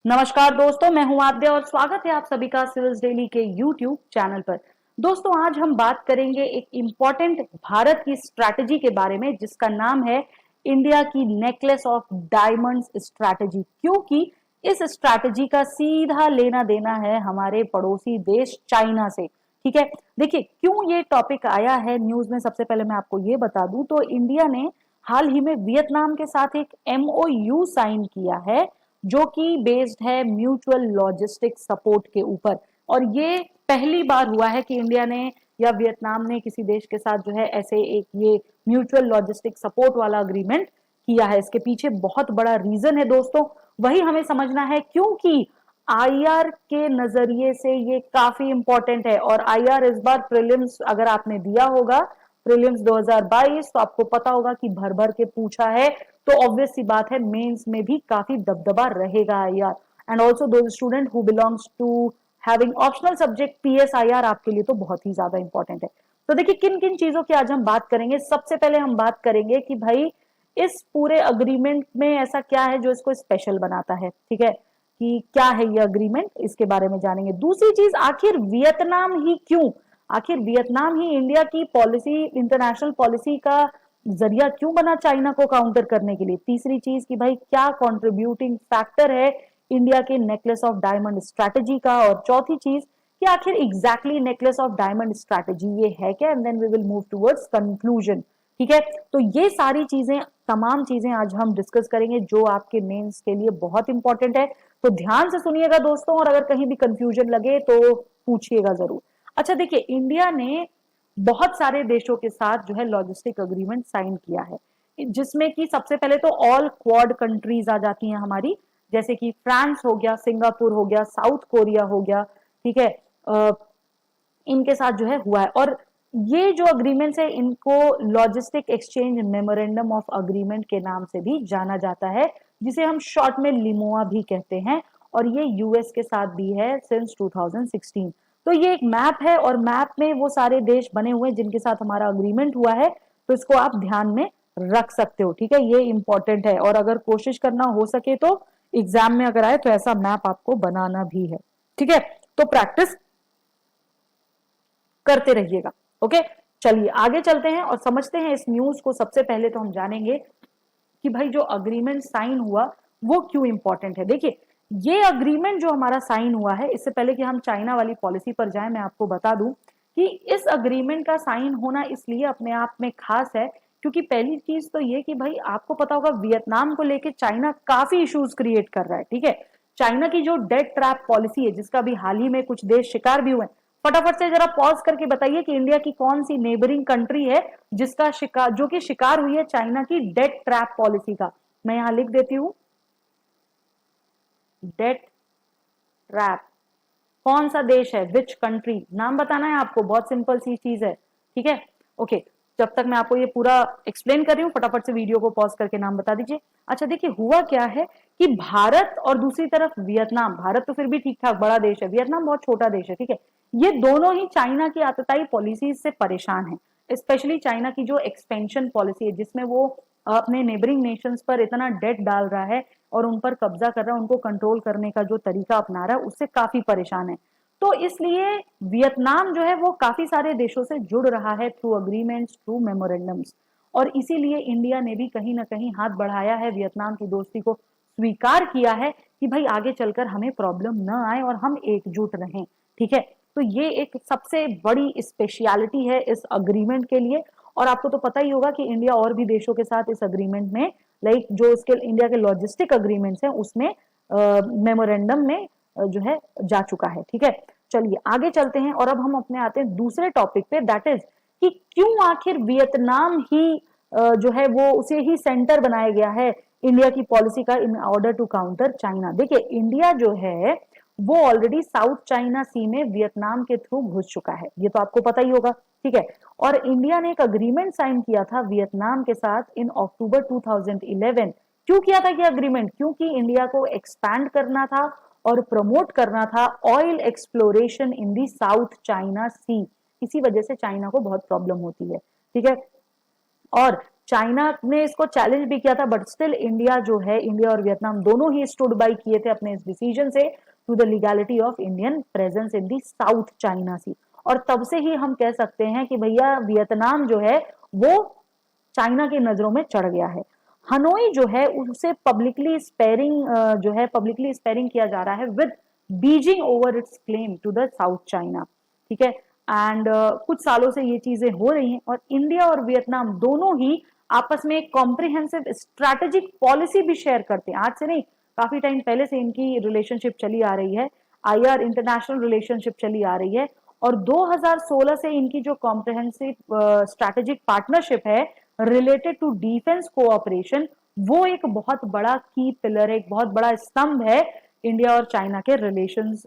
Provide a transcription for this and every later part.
नमस्कार दोस्तों, मैं हूं आद्या और स्वागत है आप सभी का सिविल्स डेली के यूट्यूब चैनल पर। दोस्तों, आज हम बात करेंगे एक इम्पॉर्टेंट भारत की स्ट्रैटेजी के बारे में जिसका नाम है इंडिया की नेकलेस ऑफ डायमंड्स स्ट्रैटेजी। क्योंकि इस स्ट्रैटेजी का सीधा लेना देना है हमारे पड़ोसी देश चाइना से। ठीक है, देखिए क्यों ये टॉपिक आया है न्यूज में। सबसे पहले मैं आपको ये बता दूं तो इंडिया ने हाल ही में वियतनाम के साथ एक MOU साइन किया है जो कि बेस्ड है म्यूचुअल लॉजिस्टिक सपोर्ट के ऊपर। और ये पहली बार हुआ है कि इंडिया ने या वियतनाम ने किसी देश के साथ जो है ऐसे एक ये म्यूचुअल लॉजिस्टिक सपोर्ट वाला अग्रीमेंट किया है। इसके पीछे बहुत बड़ा रीजन है दोस्तों, वही हमें समझना है क्योंकि IR के नजरिए से ये काफी इंपॉर्टेंट है। और IR इस बार प्रीलिम्स अगर आपने दिया होगा, प्रीलिम्स 2022, तो आपको पता होगा कि भर भर के पूछा है। तो ऑब्वियस सी बात है मेंस में भी काफी दबदबा रहेगा IR। And also those student who belongs to having optional subject PSIR आपके लिए तो बहुत ही ज्यादा इंपॉर्टेंट है। तो देखिए किन किन चीजों की आज हम बात करेंगे। सबसे पहले हम बात करेंगे कि भाई इस पूरे अग्रीमेंट में ऐसा क्या है जो इसको स्पेशल बनाता है। ठीक है, कि क्या है ये अग्रीमेंट, इसके बारे में जानेंगे। दूसरी चीज, आखिर वियतनाम ही क्यों, आखिर वियतनाम ही इंडिया की पॉलिसी, इंटरनेशनल पॉलिसी का जरिया क्यों बना चाइना को काउंटर करने के लिए। तीसरी चीज कि भाई क्या कंट्रीब्यूटिंग फैक्टर है इंडिया के नेकलेस ऑफ डायमंड स्ट्रैटेजी का। और चौथी चीज कि आखिर exactly necklace of diamond strategy ये है क्या। And then we will move towards conclusion. ठीक है, तो ये सारी चीजें, तमाम चीजें आज हम डिस्कस करेंगे जो आपके मेंस के लिए बहुत इंपॉर्टेंट है। तो ध्यान से सुनिएगा दोस्तों, और अगर कहीं भी कंफ्यूजन लगे तो पूछिएगा जरूर। अच्छा देखिए, इंडिया ने बहुत सारे देशों के साथ जो है लॉजिस्टिक अग्रीमेंट साइन किया है, जिसमें कि सबसे पहले तो ऑल क्वाड कंट्रीज आ जाती हैं हमारी, जैसे कि फ्रांस हो गया, सिंगापुर हो गया, साउथ कोरिया हो गया। ठीक है, इनके साथ जो है हुआ है। और ये जो अग्रीमेंट्स है इनको logistic exchange memorandum of agreement के नाम से भी जाना जाता है, जिसे हम शॉर्ट में लिमोआ भी कहते हैं। और ये US के साथ भी है सिंस 2016। तो ये एक मैप है और मैप में वो सारे देश बने हुए हैं जिनके साथ हमारा अग्रीमेंट हुआ है। तो इसको आप ध्यान में रख सकते हो। ठीक है, ये इंपॉर्टेंट है और अगर कोशिश करना हो सके तो एग्जाम में अगर आए तो ऐसा मैप आपको बनाना भी है। ठीक है, तो प्रैक्टिस करते रहिएगा। ओके, चलिए आगे चलते हैं और समझते हैं इस न्यूज को। सबसे पहले तो हम जानेंगे कि भाई जो अग्रीमेंट साइन हुआ वो क्यों इंपॉर्टेंट है। देखिए, ये अग्रीमेंट जो हमारा साइन हुआ है, इससे पहले कि हम चाइना वाली पॉलिसी पर जाएं, मैं आपको बता दूं कि इस अग्रीमेंट का साइन होना इसलिए अपने आप में खास है क्योंकि पहली चीज तो ये कि भाई आपको पता होगा वियतनाम को लेके चाइना काफी इश्यूज क्रिएट कर रहा है। ठीक है, चाइना की जो डेट ट्रैप पॉलिसी है जिसका भी हाल ही में कुछ देश शिकार भी हुए हैं। फटाफट से जरा पॉज करके बताइए कि इंडिया की कौन सी नेबरिंग कंट्री है जिसका शिकार, जो कि शिकार हुई है चाइना की डेट ट्रैप पॉलिसी का। मैं यहां लिख देती हूं, डेट ट्रैप। कौन सा देश है, विच कंट्री, नाम बताना है आपको, बहुत सिंपल सी चीज है। ठीक है, ओके, जब तक मैं आपको ये पूरा एक्सप्लेन कर रही हूँ फटाफट से वीडियो को पॉज करके नाम बता दीजिए। अच्छा देखिए, हुआ क्या है कि भारत और दूसरी तरफ वियतनाम, भारत तो फिर भी ठीक ठाक बड़ा देश है, वियतनाम बहुत छोटा देश है। ठीक है, ये दोनों ही चाइना की आतताई पॉलिसी से परेशान है। स्पेशली चाइना की जो एक्सपेंशन पॉलिसी है जिसमें वो अपने नेबरिंग नेशंस पर इतना डेट डाल रहा है और उन पर कब्जा कर रहा है, उनको कंट्रोल करने का जो तरीका अपना रहा है उससे काफी परेशान है। तो इसलिए वियतनाम जो है वो काफी सारे देशों से जुड़ रहा है थ्रू अग्रीमेंट्स, थ्रू मेमोरेंडम्स। और इसीलिए इंडिया ने भी कहीं ना कहीं हाथ बढ़ाया है, वियतनाम की दोस्ती को स्वीकार किया है कि भाई आगे चलकर हमें प्रॉब्लम न आए और हम एकजुट रहें। ठीक है, तो ये एक सबसे बड़ी स्पेशलिटी है इस अग्रीमेंट के लिए। और आपको तो पता ही होगा कि इंडिया और भी देशों के साथ इस अग्रीमेंट में, लाइक जो इसके इंडिया के लॉजिस्टिक अग्रीमेंट्स हैं उसमें मेमोरेंडम में जो है जा चुका है। ठीक है, चलिए आगे चलते हैं और अब हम अपने आते हैं दूसरे टॉपिक पे, दैट इज कि क्यों आखिर वियतनाम ही जो है वो उसे ही सेंटर बनाया गया है इंडिया की पॉलिसी का in order to counter China. देखिए, इंडिया जो है वो ऑलरेडी साउथ चाइना सी में वियतनाम के थ्रू घुस चुका है, ये तो आपको पता ही होगा। ठीक है, और इंडिया ने एक अग्रीमेंट साइन किया था वियतनाम के साथ इन अक्टूबर 2011। क्यों किया था ये अग्रीमेंट, क्योंकि इंडिया को एक्सपैंड करना था और प्रमोट करना था oil exploration in the South China सी। इसी वजह से चाइना को बहुत प्रॉब्लम होती है। ठीक है, और चाइना ने इसको चैलेंज भी किया था, बट स्टिल इंडिया जो है, इंडिया और वियतनाम दोनों ही स्टूड बाई किए थे अपने इस डिसीजन से to the legality of Indian presence in the South China Sea. और तब से ही हम कह सकते हैं कि भैया वियतनाम जो है वो चाइना की नजरों में चढ़ गया है। हनोई जो है उसे पब्लिकली स्पेयरिंग जो है पब्लिकली स्पेयरिंग किया जा रहा है with Beijing over its claim to the South China, ठीक है। एंड कुछ सालों से ये चीजें हो रही हैं और इंडिया और वियतनाम दोनों ही आपस में एक कॉम्प्रिहेंसिव स्ट्रैटेजिक पॉलिसी भी शेयर करते हैं। आज से नहीं, काफी टाइम पहले से इनकी रिलेशनशिप चली आ रही है, आईआर इंटरनेशनल रिलेशनशिप चली आ रही है। और 2016 से इनकी जो कॉम्प्रिहेंसिव स्ट्रैटेजिक पार्टनरशिप है रिलेटेड टू डिफेंस कोऑपरेशन, वो एक बहुत बड़ा की पिलर है, एक बहुत बड़ा स्तंभ है इंडिया और चाइना के रिलेशंस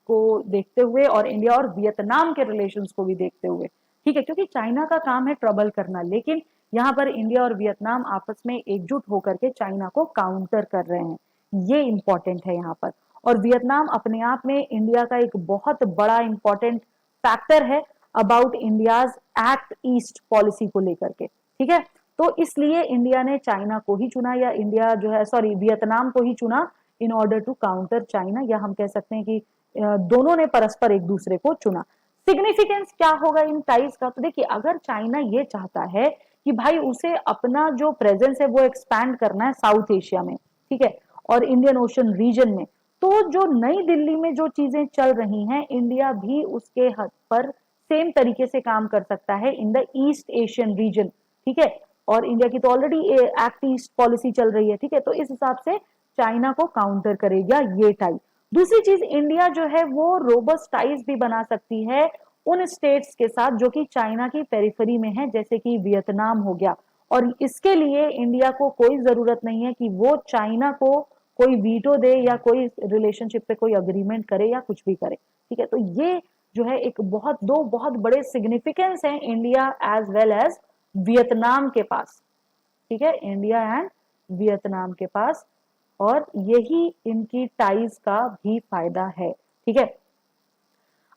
को देखते हुए और इंडिया और वियतनाम के रिलेशंस को भी देखते हुए, ठीक है। क्योंकि चाइना का काम है ट्रबल करना, लेकिन यहाँ पर इंडिया और वियतनाम आपस में एकजुट होकर के चाइना को काउंटर कर रहे हैं, ये इंपॉर्टेंट है यहाँ पर। और वियतनाम अपने आप में इंडिया का एक बहुत बड़ा इंपॉर्टेंट फैक्टर है about India's act east policy को लेकर के, ठीक है। तो इसलिए इंडिया ने चाइना को ही चुना, या इंडिया जो है सॉरी वियतनाम को ही चुना in order to counter China, या हम कह सकते हैं कि दोनों ने परस्पर एक दूसरे को चुना। सिग्निफिकेंस क्या होगा इन टाइज का? तो देखिए, अगर चाइना ये चाहता है कि भाई उसे अपना जो प्रेजेंस है वो एक्सपैंड करना है साउथ एशिया में, ठीक है, और इंडियन ओशन रीजन में, तो जो नई दिल्ली में जो चीजें चल रही हैं, इंडिया भी उसके हद पर सेम तरीके से काम कर सकता है in the east Asian region, ठीक है। और इंडिया की तो ऑलरेडी एक्ट ईस्ट पॉलिसी चल रही है, ठीक है। तो इस हिसाब से चाइना को काउंटर करेगा ये टाई। दूसरी चीज, इंडिया जो है वो रोबस्ट टाइज भी बना सकती है उन स्टेट्स के साथ जो कि चाइना की पेरिफेरी में है, जैसे कि वियतनाम हो गया। और इसके लिए इंडिया को कोई जरूरत नहीं है कि वो चाइना को कोई वीटो दे या कोई रिलेशनशिप पे कोई अग्रीमेंट करे या कुछ भी करे, ठीक है। तो ये जो है एक दो बहुत बड़े सिग्निफिकेंस हैं India as well as Vietnam के पास, ठीक है, इंडिया एंड वियतनाम के पास। और यही इनकी टाइज का भी फायदा है, ठीक है।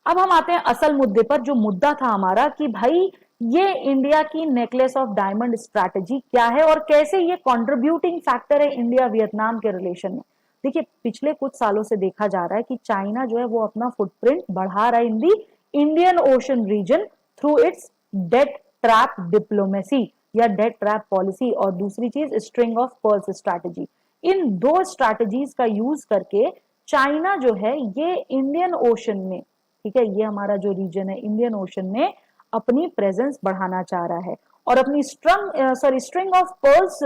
अब हम आते हैं असल मुद्दे पर, जो मुद्दा था हमारा कि भाई ये इंडिया की नेकलेस ऑफ डायमंड स्ट्रैटेजी क्या है और कैसे ये कंट्रीब्यूटिंग फैक्टर है इंडिया वियतनाम के रिलेशन में। देखिए, पिछले कुछ सालों से देखा जा रहा है कि चाइना जो है वो अपना फुटप्रिंट बढ़ा रहा है in the Indian Ocean region through its debt trap diplomacy या डेट ट्रैप पॉलिसी, और दूसरी चीज स्ट्रिंग ऑफ पर्ल्स स्ट्रैटेजी। इन दो स्ट्रैटेजीज का यूज करके चाइना जो है ये इंडियन ओशन में, ठीक है, ये हमारा जो रीजन है इंडियन ओशन में अपनी प्रेजेंस बढ़ाना चाह रहा है। और अपनी स्ट्रिंग ऑफ पर्ल्स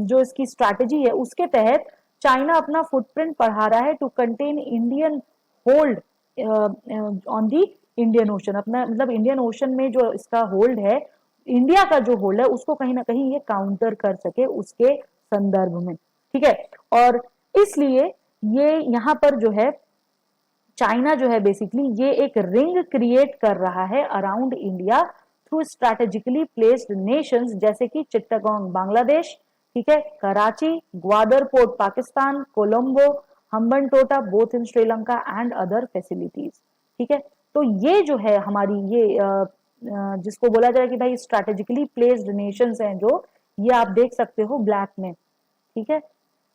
जो इसकी स्ट्रैटेजी है उसके तहत चाइना अपना फुटप्रिंट बढ़ा रहा है to contain Indian hold on the Indian Ocean. अपना मतलब इंडियन ओशन में जो इसका होल्ड है, इंडिया का जो होल्ड है, उसको कहीं ना कहीं ये काउंटर कर सके उसके संदर्भ में, ठीक है। और इसलिए ये यहाँ पर जो है चाइना जो है बेसिकली ये एक रिंग क्रिएट कर रहा है around India through strategically placed Nations, जैसे कि चिट्टागोंग बांग्लादेश, ठीक है, Karachi, Gwadar port Pakistan, Colombo, Hambantota both in Sri Lanka and other facilities, ठीक है। तो ये जो है हमारी ये जिसको बोला जाए कि भाई स्ट्रैटेजिकली प्लेस्ड नेशंस हैं, जो ये आप देख सकते हो ब्लैक में, ठीक है,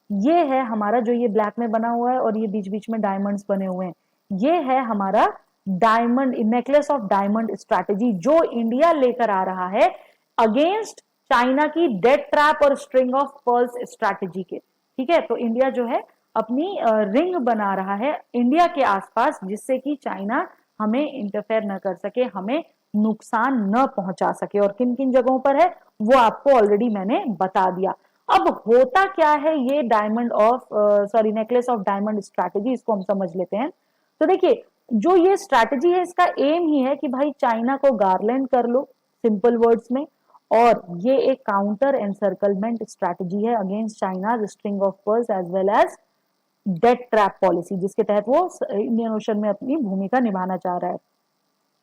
ये है हमारा जो ये ब्लैक में बना हुआ है और ये बीच बीच में डायमंड्स बने हुए हैं, ये है हमारा diamond necklace of diamond strategy जो इंडिया लेकर आ रहा है अगेंस्ट चाइना की डेट ट्रैप और स्ट्रिंग ऑफ पर्ल्स स्ट्रैटेजी के, ठीक है। तो इंडिया जो है अपनी रिंग बना रहा है इंडिया के आसपास, जिससे कि चाइना हमें इंटरफेयर न कर सके, हमें नुकसान न पहुंचा सके। और किन किन जगहों पर है वो आपको ऑलरेडी मैंने बता दिया। अब होता क्या है ये diamond of necklace of diamond strategy, इसको हम समझ लेते हैं। तो देखिए, जो ये स्ट्रैटेजी है इसका एम ही है कि भाई चाइना को गार्लैंड कर लो, सिंपल वर्ड्स में। और ये एक काउंटर एनसर्कलमेंट स्ट्रैटेजी है against China string of pearls as well as debt trap policy, जिसके तहत वो इंडियन ओशन में अपनी भूमिका निभाना चाह रहा है।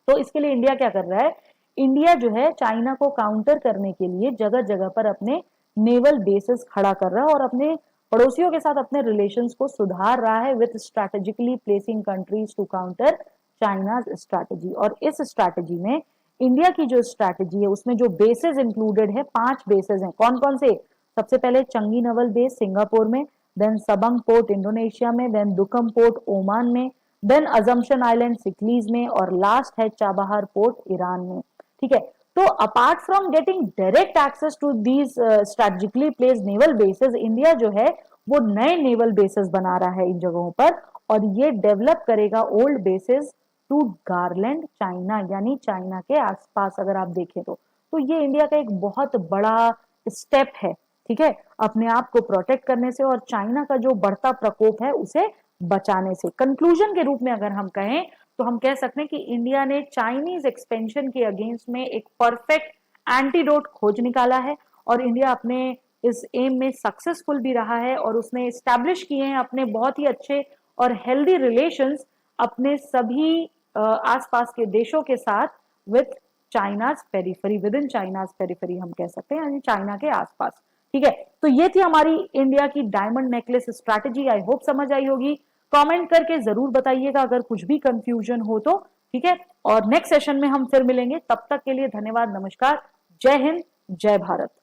तो इसके लिए इंडिया क्या कर रहा है, इंडिया जो है चाइना को काउंटर करने के लिए जगह जगह पर अपने नेवल बेसिस खड़ा कर रहा है और अपने पड़ोसियों के साथ अपने रिलेशंस को सुधार रहा है with strategically placing countries to counter China's strategy. और इस स्ट्रैटेजी में इंडिया की जो स्ट्रैटेजी है उसमें जो बेसेस इंक्लूडेड है, 5 बेसेस हैं। कौन कौन से? सबसे पहले चंगी नवल बेस सिंगापुर में, देन सबंग पोर्ट इंडोनेशिया में, देन दुकम पोर्ट ओमान में, देन अजम्पशन आइलैंड सिकलीज में, और लास्ट है चाबहार पोर्ट ईरान में। ठीक है, तो apart from getting direct access to these strategically placed naval bases, India जो है वो नए नेवल बेसेस बना रहा है इन जगहों पर, और ये डेवलप करेगा old bases to garland China, यानी चाइना के आसपास अगर आप देखें तो ये इंडिया का एक बहुत बड़ा स्टेप है, ठीक है, अपने आप को प्रोटेक्ट करने से और चाइना का जो बढ़ता प्रकोप है उसे बचाने से। कंक्लूजन के रूप में अगर हम कहें तो हम कह सकते हैं कि इंडिया ने चाइनीज एक्सपेंशन के अगेंस्ट में एक परफेक्ट एंटीडोट खोज निकाला है, और इंडिया अपने इस एम में सक्सेसफुल भी रहा है, और उसने स्टैब्लिश किए हैं अपने बहुत ही अच्छे और हेल्दी रिलेशंस अपने सभी आसपास के देशों के साथ with China's periphery, with in China's periphery हम कह सकते हैं, यानी चाइना के आसपास। ठीक है, तो ये थी हमारी इंडिया की diamond necklace strategy. I hope समझ आई होगी। कमेंट करके जरूर बताइएगा अगर कुछ भी कंफ्यूजन हो तो। ठीक है, और नेक्स्ट सेशन में हम फिर मिलेंगे, तब तक के लिए धन्यवाद, नमस्कार, जय हिंद, जय भारत।